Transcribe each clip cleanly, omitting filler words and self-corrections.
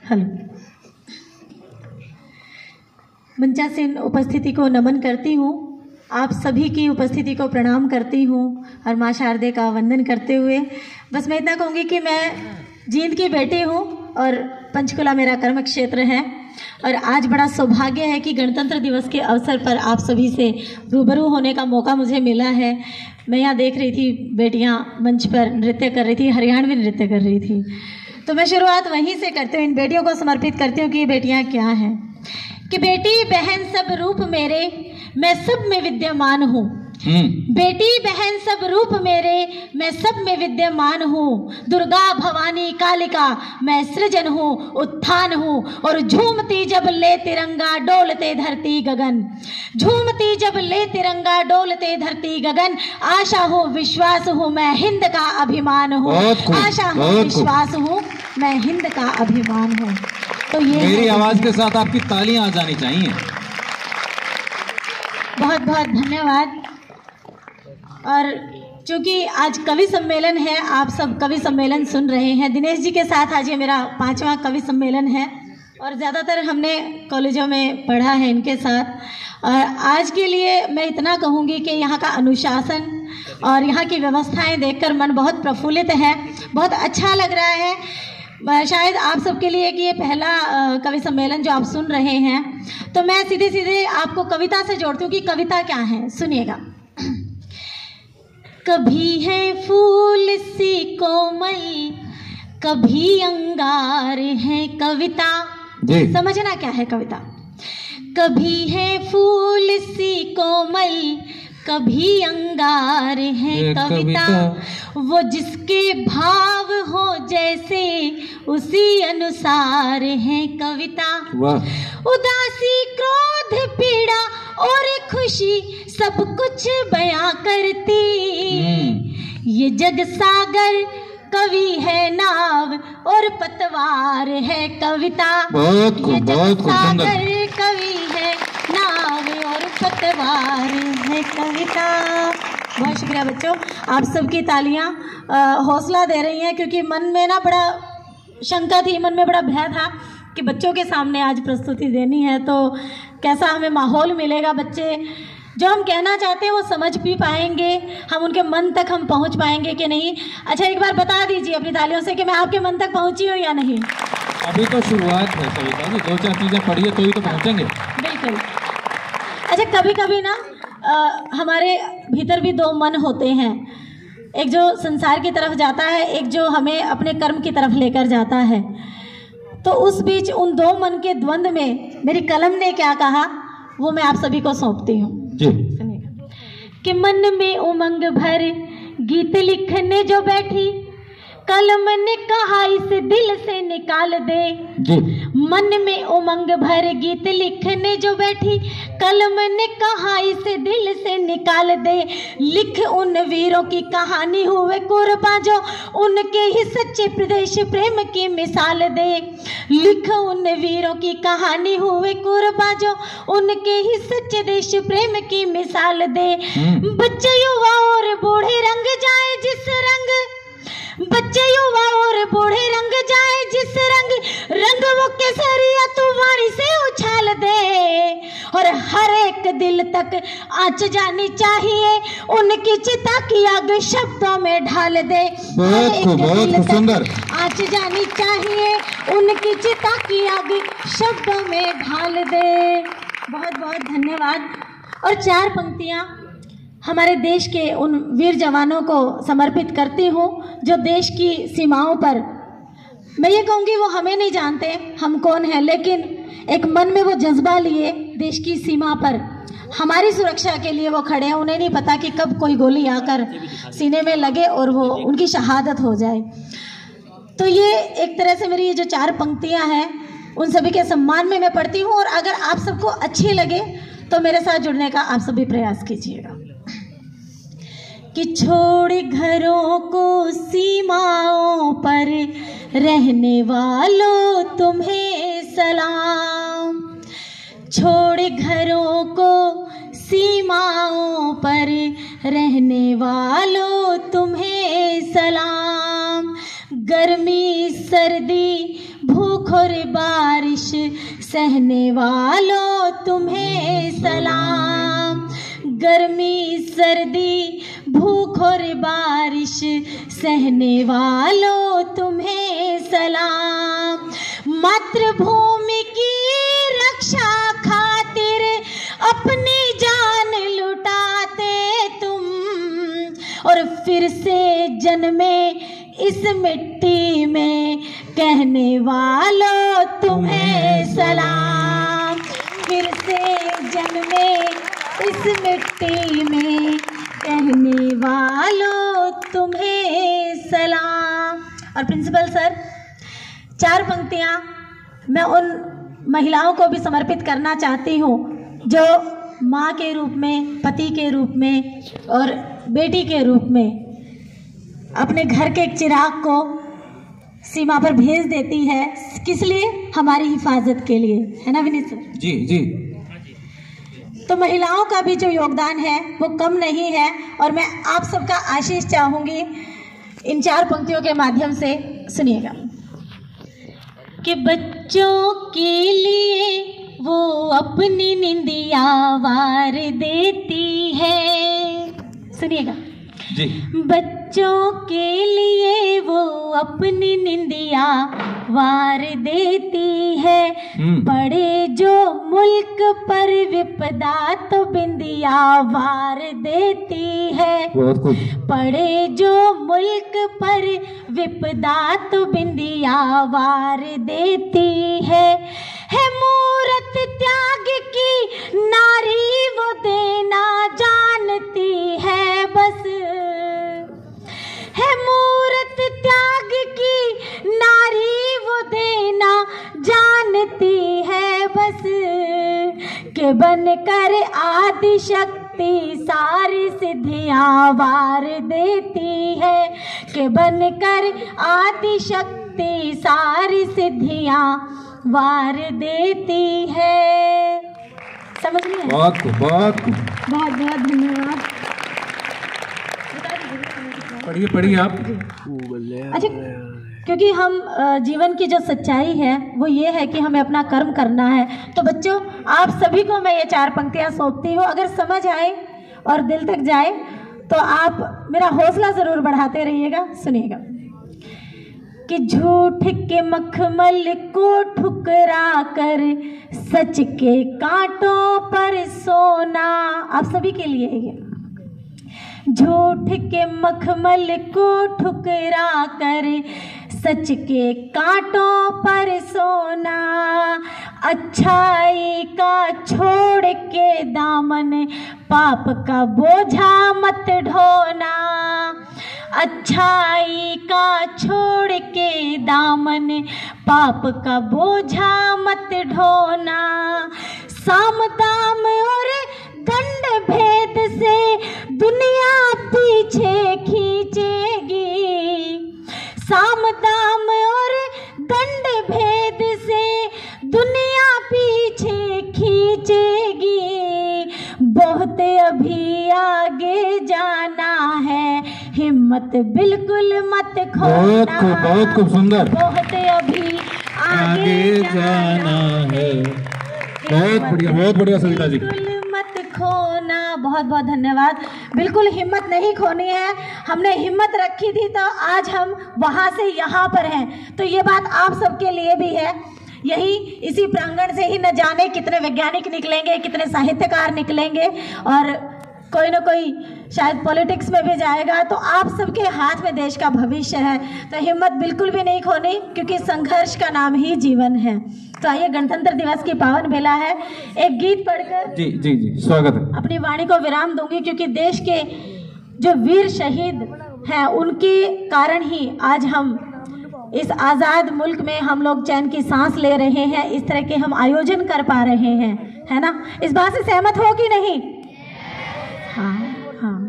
Hello, मंचासीन उपस्थिति को नमन करती हूँ। आप सभी की उपस्थिति को प्रणाम करती हूँ और माँ शारदे का वंदन करते हुए बस मैं इतना कहूँगी कि मैं जींद की बेटी हूँ और पंचकुला मेरा कर्म क्षेत्र है और आज बड़ा सौभाग्य है कि गणतंत्र दिवस के अवसर पर आप सभी से रूबरू होने का मौका मुझे मिला है। मैं यहाँ देख रही थी बेटियाँ मंच पर नृत्य कर रही थी, हरियाणवी नृत्य कर रही थी, तो मैं शुरुआत वहीं से करती हूँ। इन बेटियों को समर्पित करती हूँ कि ये बेटियाँ क्या हैं। कि बेटी बहन सब रूप मेरे, मैं सब में विद्यमान हूँ। बेटी बहन सब रूप मेरे, मैं सब में विद्यमान हूँ। दुर्गा भवानी कालिका मैं सृजन हूँ, उत्थान हूँ। और झूमती जब ले तिरंगा डोलते धरती गगन, झूमती जब ले तिरंगा डोलते धरती गगन। आशा हूँ विश्वास हूँ मैं हिंद का अभिमान हूँ। आशा हूँ विश्वास हूँ मैं हिंद का अभिमान हूँ। तो ये मेरी आवाज के साथ आपकी तालियां आ जानी चाहिए। बहुत बहुत धन्यवाद। और चूंकि आज कवि सम्मेलन है, आप सब कवि सम्मेलन सुन रहे हैं। दिनेश जी के साथ आज ये मेरा 5वां कवि सम्मेलन है और ज़्यादातर हमने कॉलेजों में पढ़ा है इनके साथ। और आज के लिए मैं इतना कहूँगी कि यहाँ का अनुशासन और यहाँ की व्यवस्थाएं देखकर मन बहुत प्रफुल्लित है, बहुत अच्छा लग रहा है। शायद आप सबके लिए कि ये पहला कवि सम्मेलन जो आप सुन रहे हैं, तो मैं सीधे सीधे आपको कविता से जोड़ती हूँ कि कविता क्या है। सुनिएगा। कभी है फूल सी कोमल, कभी अंगार है कविता। समझना क्या है कविता। कभी है फूल सी कोमल, कभी अंगार है कविता। वो जिसके भाव हो जैसे उसी अनुसार है कविता। उदासी क्रोध पीड़ा और खुशी सब कुछ बयां करती। ये जग सागर कवि है नाव और पतवार है कविता। ये जग सागर कवि है नाव और पतवार है कविता। बहुत शुक्रिया बच्चों, आप सबकी तालियां हौसला दे रही हैं, क्योंकि मन में ना बड़ा शंका थी, मन में बड़ा भय था कि बच्चों के सामने आज प्रस्तुति देनी है तो कैसा हमें माहौल मिलेगा, बच्चे जो हम कहना चाहते हैं वो समझ भी पाएंगे, हम उनके मन तक हम पहुंच पाएंगे कि नहीं। अच्छा, एक बार बता दीजिए अपनी तालियों से कि मैं आपके मन तक पहुंची हूँ या नहीं। अभी तो शुरुआत है कविता जी, 2-4 चीजें पढ़िए तो ही तो पहुंचेंगे। बिल्कुल। अच्छा, कभी कभी ना हमारे भीतर भी दो मन होते हैं, एक जो संसार की तरफ जाता है, एक जो हमें अपने कर्म की तरफ लेकर जाता है। तो उस बीच उन दो मन के द्वंद्व में मेरी कलम ने क्या कहा वो मैं आप सभी को सौंपती हूँ। सुनिएगा। कि मन में उमंग भर गीत लिखने जो बैठी, कलम ने कहा इसे दिल से निकाल दे। मन में उमंग भर गीत लिखने जो बैठी, कलम ने कहा इसे दिल से निकाल दे। लिख उन वीरों की कहानी हुए कुर्बान जो उनके ही सच्चे प्रदेश प्रेम की मिसाल दे। लिख उन वीरों की कहानी हुए कुर्बान जो उनके ही सच्चे देश प्रेम की मिसाल दे। बच्चे युवा और बूढ़े रंग जाए जिस रंग, बच्चे युवा और बूढ़े रंग जाए जिस रंग, रंग वो केसरिया तूफानी से उछाल दे। और हर एक दिल तक आँच जानी चाहिए, उनकी चिता की आग शब्दों में ढाल दे। बहुत सुंदर। आँच जानी चाहिए, उनकी चिता की आग शब्दों में ढाल दे। बहुत बहुत धन्यवाद। और 4 पंक्तियाँ हमारे देश के उन वीर जवानों को समर्पित करती हूँ जो देश की सीमाओं पर, मैं ये कहूँगी वो हमें नहीं जानते हम कौन हैं, लेकिन एक मन में वो जज्बा लिए देश की सीमा पर हमारी सुरक्षा के लिए वो खड़े हैं। उन्हें नहीं पता कि कब कोई गोली आकर सीने में लगे और वो उनकी शहादत हो जाए। तो ये एक तरह से मेरी ये जो 4 पंक्तियाँ हैं उन सभी के सम्मान में मैं पढ़ती हूँ। और अगर आप सबको अच्छी लगे तो मेरे साथ जुड़ने का आप सभी प्रयास कीजिएगा। कि छोड़ घरों को सीमाओं पर रहने वालों तुम्हें सलाम। छोड़ घरों को सीमाओं पर रहने वालों तुम्हें सलाम। गर्मी सर्दी भूख और बारिश सहने वालों तुम्हें सलाम। गर्मी सर्दी भूख और बारिश सहने वालों तुम्हें सलाम। मातृभूमि की रक्षा खातिर अपनी जान लुटाते तुम, और फिर से जन्मे इस मिट्टी में कहने वालों तुम्हें सलाम। फिर से जन्मे इस मिट्टी में कहने वालों तुम्हें सलाम। और प्रिंसिपल सर, 4 पंक्तियाँ मैं उन महिलाओं को भी समर्पित करना चाहती हूँ जो माँ के रूप में, पति के रूप में और बेटी के रूप में अपने घर के एक चिराग को सीमा पर भेज देती है। किस लिए? हमारी हिफाजत के लिए, है ना विनीत सर? जी जी। तो महिलाओं का भी जो योगदान है वो कम नहीं है, और मैं आप सबका आशीष चाहूँगी इन 4 पंक्तियों के माध्यम से। सुनिएगा कि बच्चों के लिए वो अपनी निंदिया वार देती है। सुनिएगा जी। बच्चों के लिए वो अपनी निंदिया वार देती है। पड़े जो मुल्क पर विपदा तो बिंदिया वार देती है। पड़े जो मुल्क पर विपदा तो बिंदिया वार देती है मूरत त्याग की नारी वो देना जानती है बस, है मूरत त्याग की नारी वो देना जानती है बस, के बनकर आदि शक्ति सारी सिद्धियां वार देती है, के बनकर आदि शक्ति सारी सिद्धियां वार देती है। समझ लिया? बहुत बहुत धन्यवाद। पढ़िए पढ़िए आप। अच्छा, क्योंकि हम जीवन की जो सच्चाई है वो ये है कि हमें अपना कर्म करना है। तो बच्चों, आप सभी को मैं ये 4 पंक्तियाँ सौंपती हूँ। अगर समझ आए और दिल तक जाए तो आप मेरा हौसला ज़रूर बढ़ाते रहिएगा। सुनिएगा कि झूठ के मखमल को ठुकरा कर सच के कांटों पर सोना। आप सभी के लिए है ये। झूठ के मखमल को ठुकरा कर सच के कांटों पर सोना, अच्छाई का छोड़ के दामन पाप का बोझा मत ढोना, अच्छाई का छोड़ के दामन पाप का बोझा मत ढोना, साम दाम और दंड भेद से दुनिया पीछे खींचेगी, साम दाम और दंड भेद से दुनिया पीछे खींचेगी, बहुत अभी आगे जाना है, हिम्मत बिल्कुल मत खोना। बहुत खूब सुंदर। बहुत अभी आगे जाना है, बहुत बढ़िया सविता जी। बिल्कुल मत खोना। बहुत बहुत धन्यवाद। बिल्कुल हिम्मत नहीं खोनी है। हमने हिम्मत रखी थी तो आज हम वहाँ से यहाँ पर हैं। तो ये बात आप सबके लिए भी है। यही इसी प्रांगण से ही न जाने कितने वैज्ञानिक निकलेंगे, कितने साहित्यकार निकलेंगे, और कोई ना कोई शायद पॉलिटिक्स में भी जाएगा। तो आप सबके हाथ में देश का भविष्य है। तो हिम्मत बिल्कुल भी नहीं खोनी, क्योंकि संघर्ष का नाम ही जीवन है। तो आइए, गणतंत्र दिवस की पावन बेला है, एक गीत पढ़कर जी जी जी स्वागत है। अपनी वाणी को विराम दूंगी, क्योंकि देश के जो वीर शहीद हैं उनके कारण ही आज हम इस आज़ाद मुल्क में हम लोग चैन की सांस ले रहे हैं, इस तरह के हम आयोजन कर पा रहे हैं, है ना? इस बात से सहमत हो कि नहीं? हाँ हाँ,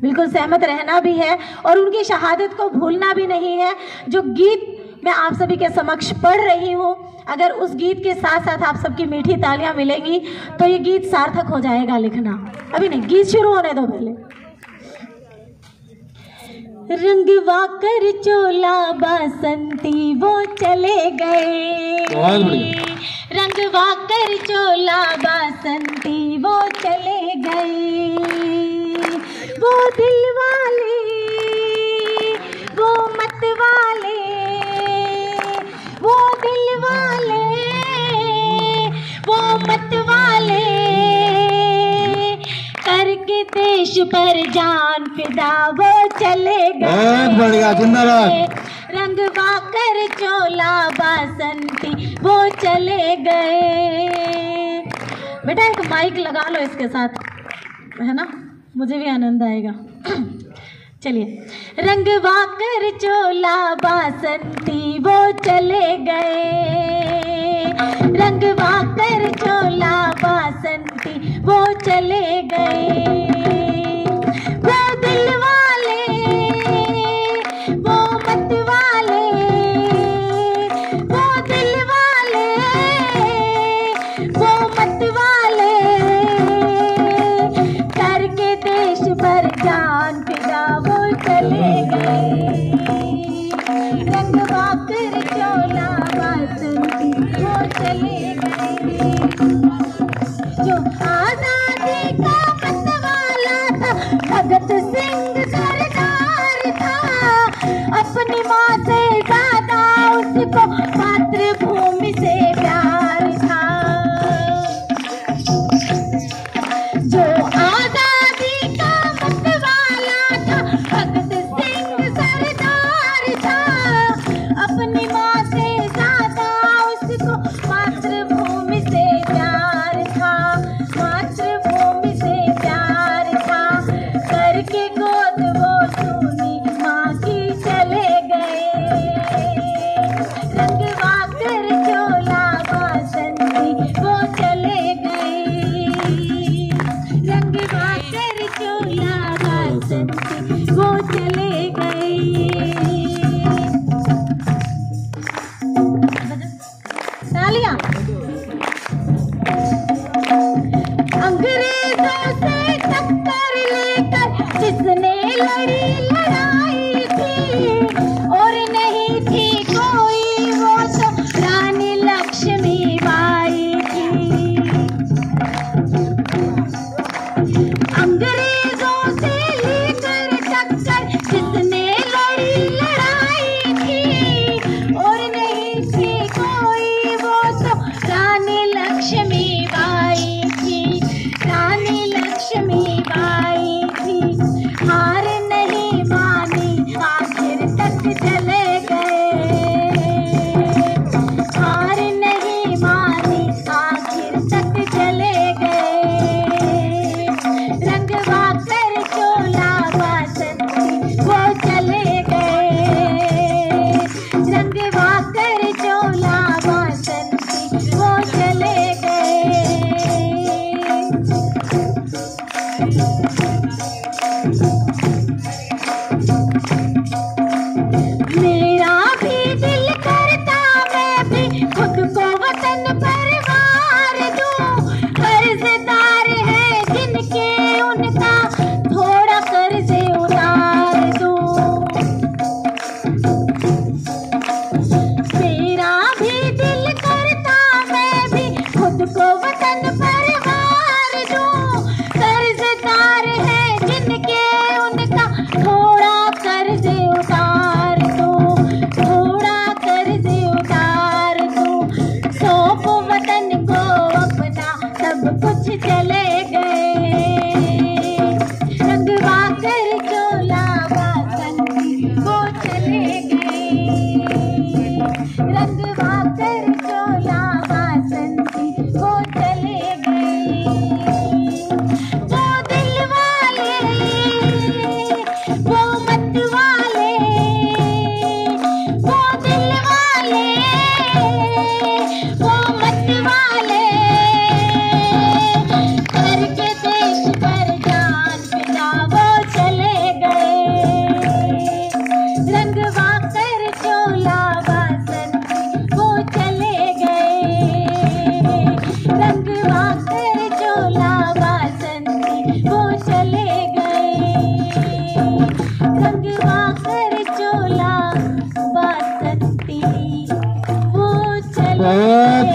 बिल्कुल सहमत रहना भी है और उनकी शहादत को भूलना भी नहीं है। जो गीत मैं आप सभी के समक्ष पढ़ रही हूँ, अगर उस गीत के साथ साथ आप सबकी मीठी तालियां मिलेंगी तो ये गीत सार्थक हो जाएगा। लिखना अभी नहीं, गीत शुरू होने दो पहले। रंगवा कर चोला बासंती वो चले गए। बहुत बढ़िया। रंगवा कर चोला बासंती वो चले गए। वो दिल वाले वो मत वाले, वो दिल वाले वो मत वाले, करके देश पर जान फिदा वो चले गए। बहुत बढ़िया, जिंदाबाद। रंगवा कर चोला बासंती वो चले गए। बेटा एक माइक लगा लो इसके साथ, है ना, मुझे भी आनंद आएगा। चलिए। रंगवा कर चोला बासंती वो चले गए। रंगवा कर चोला बासंती वो चले गए। वो दिल वाले वो मत वाले, वो दिल वाले वो मत वाले, करके देश पर जान फिदा वो चले गए। रंगवा कर चोला बासंती वो चले गए। जो आजादी का मतवाला था, भगत सिंह सरदार था, अपनी माँ से ज्यादा उसको मातृभूमि से प्यार था। जो आजादी का मतवाला था, भगत सिंह सरदार था, अपनी माँ से ज्यादा उसको मातृभूमि से प्यार था। मातृभूमि से प्यार था, करके गोद वो सुनी माँ की चले गए। रंगवा कर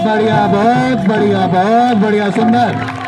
बढ़िया, बहुत बढ़िया, बहुत बढ़िया, सुंदर।